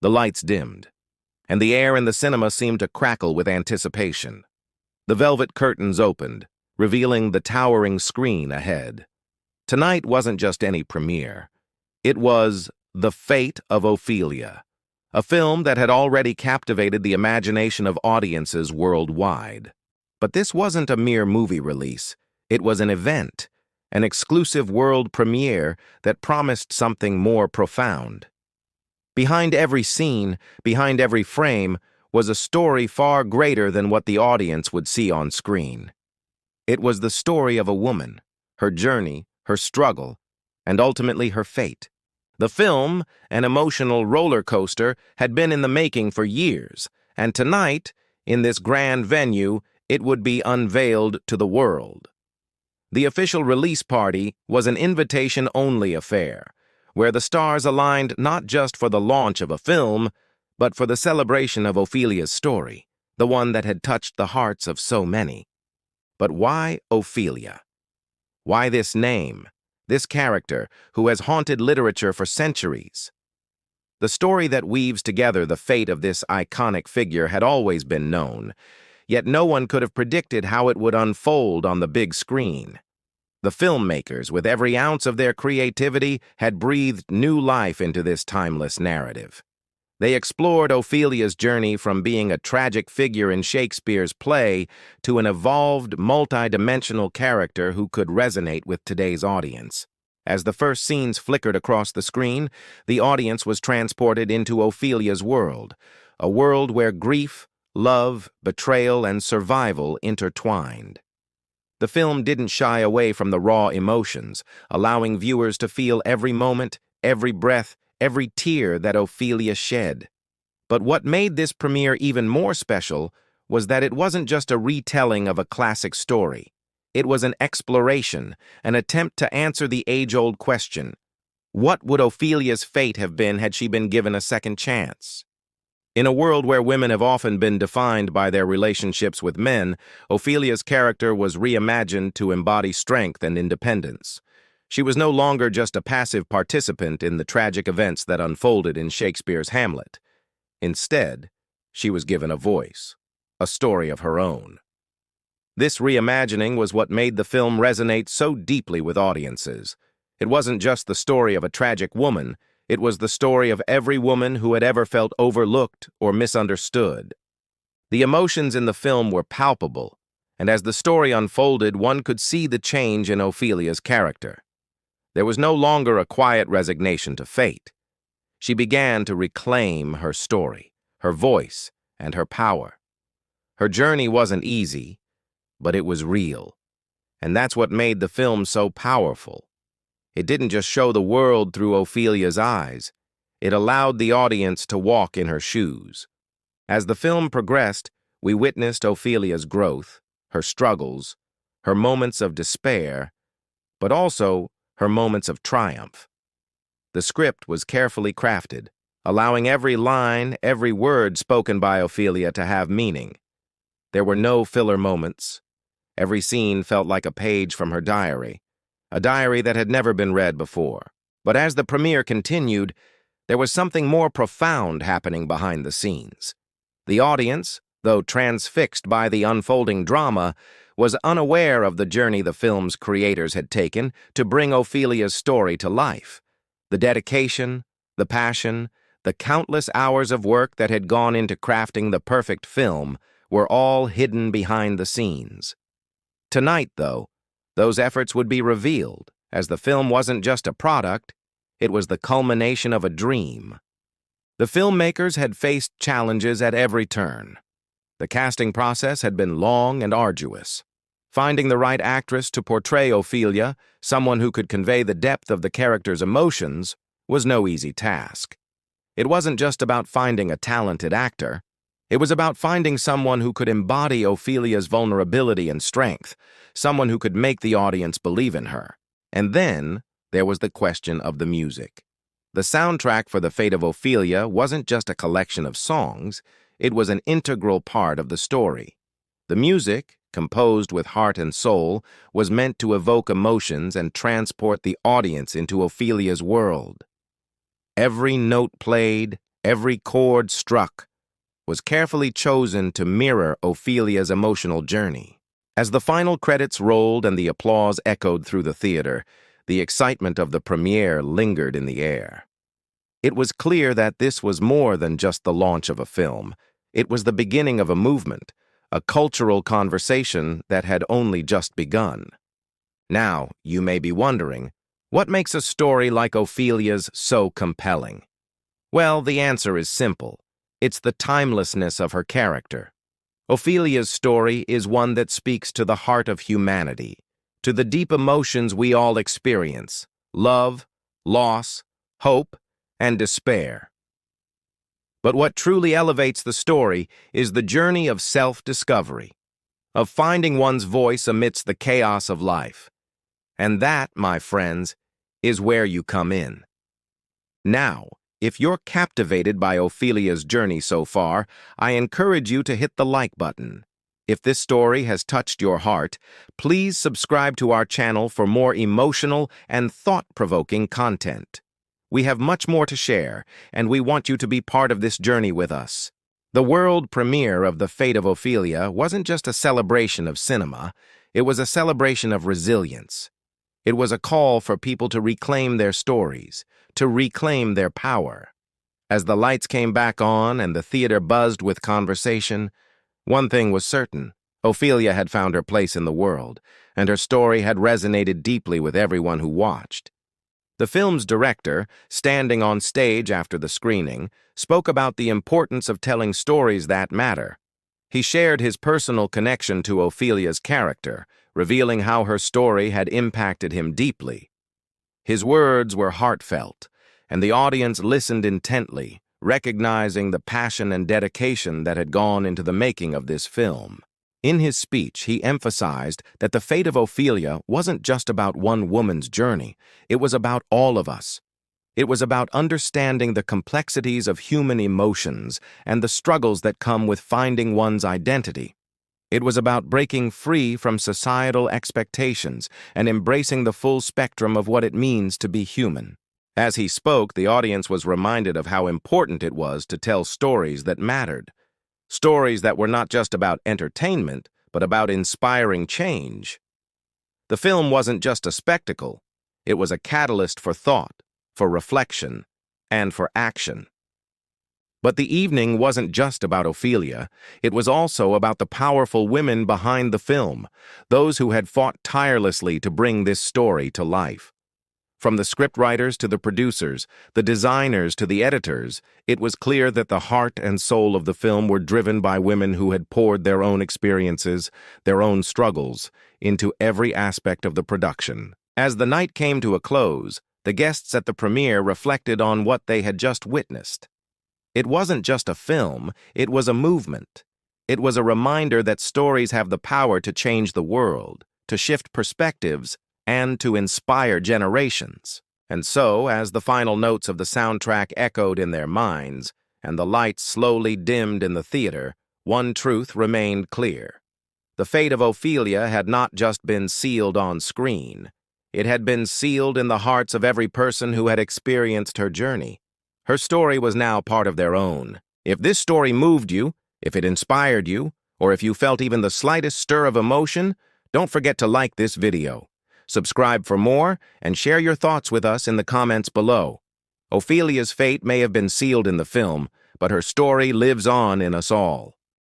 The lights dimmed, and the air in the cinema seemed to crackle with anticipation. The velvet curtains opened, revealing the towering screen ahead. Tonight wasn't just any premiere. It was The Fate of Ophelia, a film that had already captivated the imagination of audiences worldwide. But this wasn't a mere movie release. It was an event, an exclusive world premiere that promised something more profound. Behind every scene, behind every frame, was a story far greater than what the audience would see on screen. It was the story of a woman, her journey, her struggle, and ultimately her fate. The film, an emotional roller coaster, had been in the making for years, and tonight, in this grand venue, it would be unveiled to the world. The official release party was an invitation-only affair, where the stars aligned not just for the launch of a film, but for the celebration of Ophelia's story, the one that had touched the hearts of so many. But why Ophelia? Why this name, this character who has haunted literature for centuries? The story that weaves together the fate of this iconic figure had always been known, yet no one could have predicted how it would unfold on the big screen. The filmmakers, with every ounce of their creativity, had breathed new life into this timeless narrative. They explored Ophelia's journey from being a tragic figure in Shakespeare's play to an evolved, multi-dimensional character who could resonate with today's audience. As the first scenes flickered across the screen, the audience was transported into Ophelia's world, a world where grief, love, betrayal, and survival intertwined. The film didn't shy away from the raw emotions, allowing viewers to feel every moment, every breath, every tear that Ophelia shed. But what made this premiere even more special was that it wasn't just a retelling of a classic story. It was an exploration, an attempt to answer the age-old question: what would Ophelia's fate have been had she been given a second chance? In a world where women have often been defined by their relationships with men, Ophelia's character was reimagined to embody strength and independence. She was no longer just a passive participant in the tragic events that unfolded in Shakespeare's Hamlet. Instead, she was given a voice, a story of her own. This reimagining was what made the film resonate so deeply with audiences. It wasn't just the story of a tragic woman, it was the story of every woman who had ever felt overlooked or misunderstood. The emotions in the film were palpable, and as the story unfolded, one could see the change in Ophelia's character. There was no longer a quiet resignation to fate. She began to reclaim her story, her voice, and her power. Her journey wasn't easy, but it was real, and that's what made the film so powerful. It didn't just show the world through Ophelia's eyes. It allowed the audience to walk in her shoes. As the film progressed, we witnessed Ophelia's growth, her struggles, her moments of despair, but also her moments of triumph. The script was carefully crafted, allowing every line, every word spoken by Ophelia to have meaning. There were no filler moments. Every scene felt like a page from her diary, a diary that had never been read before. But as the premiere continued, there was something more profound happening behind the scenes. The audience, though transfixed by the unfolding drama, was unaware of the journey the film's creators had taken to bring Ophelia's story to life. The dedication, the passion, the countless hours of work that had gone into crafting the perfect film were all hidden behind the scenes. Tonight, though, those efforts would be revealed, as the film wasn't just a product, it was the culmination of a dream. The filmmakers had faced challenges at every turn. The casting process had been long and arduous. Finding the right actress to portray Ophelia, someone who could convey the depth of the character's emotions, was no easy task. It wasn't just about finding a talented actor. It was about finding someone who could embody Ophelia's vulnerability and strength, someone who could make the audience believe in her. And then there was the question of the music. The soundtrack for The Fate of Ophelia wasn't just a collection of songs, it was an integral part of the story. The music, composed with heart and soul, was meant to evoke emotions and transport the audience into Ophelia's world. Every note played, every chord struck, was carefully chosen to mirror Ophelia's emotional journey. As the final credits rolled and the applause echoed through the theater, the excitement of the premiere lingered in the air. It was clear that this was more than just the launch of a film. It was the beginning of a movement, a cultural conversation that had only just begun. Now, you may be wondering, what makes a story like Ophelia's so compelling? Well, the answer is simple. It's the timelessness of her character. Ophelia's story is one that speaks to the heart of humanity, to the deep emotions we all experience: love, loss, hope, and despair. But what truly elevates the story is the journey of self-discovery, of finding one's voice amidst the chaos of life. And that, my friends, is where you come in. Now, if you're captivated by Ophelia's journey so far, I encourage you to hit the like button. If this story has touched your heart, please subscribe to our channel for more emotional and thought-provoking content. We have much more to share, and we want you to be part of this journey with us. The world premiere of The Fate of Ophelia wasn't just a celebration of cinema, it was a celebration of resilience. It was a call for people to reclaim their stories, to reclaim their power. As the lights came back on and the theater buzzed with conversation, one thing was certain: Ophelia had found her place in the world, and her story had resonated deeply with everyone who watched. The film's director, standing on stage after the screening, spoke about the importance of telling stories that matter. He shared his personal connection to Ophelia's character, revealing how her story had impacted him deeply. His words were heartfelt, and the audience listened intently, recognizing the passion and dedication that had gone into the making of this film. In his speech, he emphasized that The Fate of Ophelia wasn't just about one woman's journey, it was about all of us. It was about understanding the complexities of human emotions and the struggles that come with finding one's identity. It was about breaking free from societal expectations and embracing the full spectrum of what it means to be human. As he spoke, the audience was reminded of how important it was to tell stories that mattered. Stories that were not just about entertainment, but about inspiring change. The film wasn't just a spectacle, it was a catalyst for thought, for reflection, and for action. But the evening wasn't just about Ophelia, it was also about the powerful women behind the film, those who had fought tirelessly to bring this story to life. From the scriptwriters to the producers, the designers to the editors, it was clear that the heart and soul of the film were driven by women who had poured their own experiences, their own struggles, into every aspect of the production. As the night came to a close, the guests at the premiere reflected on what they had just witnessed. It wasn't just a film, it was a movement. It was a reminder that stories have the power to change the world, to shift perspectives, and to inspire generations. And so, as the final notes of the soundtrack echoed in their minds, and the lights slowly dimmed in the theater, one truth remained clear. The fate of Ophelia had not just been sealed on screen. It had been sealed in the hearts of every person who had experienced her journey. Her story was now part of their own. If this story moved you, if it inspired you, or if you felt even the slightest stir of emotion, don't forget to like this video. Subscribe for more, and share your thoughts with us in the comments below. Ophelia's fate may have been sealed in the film, but her story lives on in us all.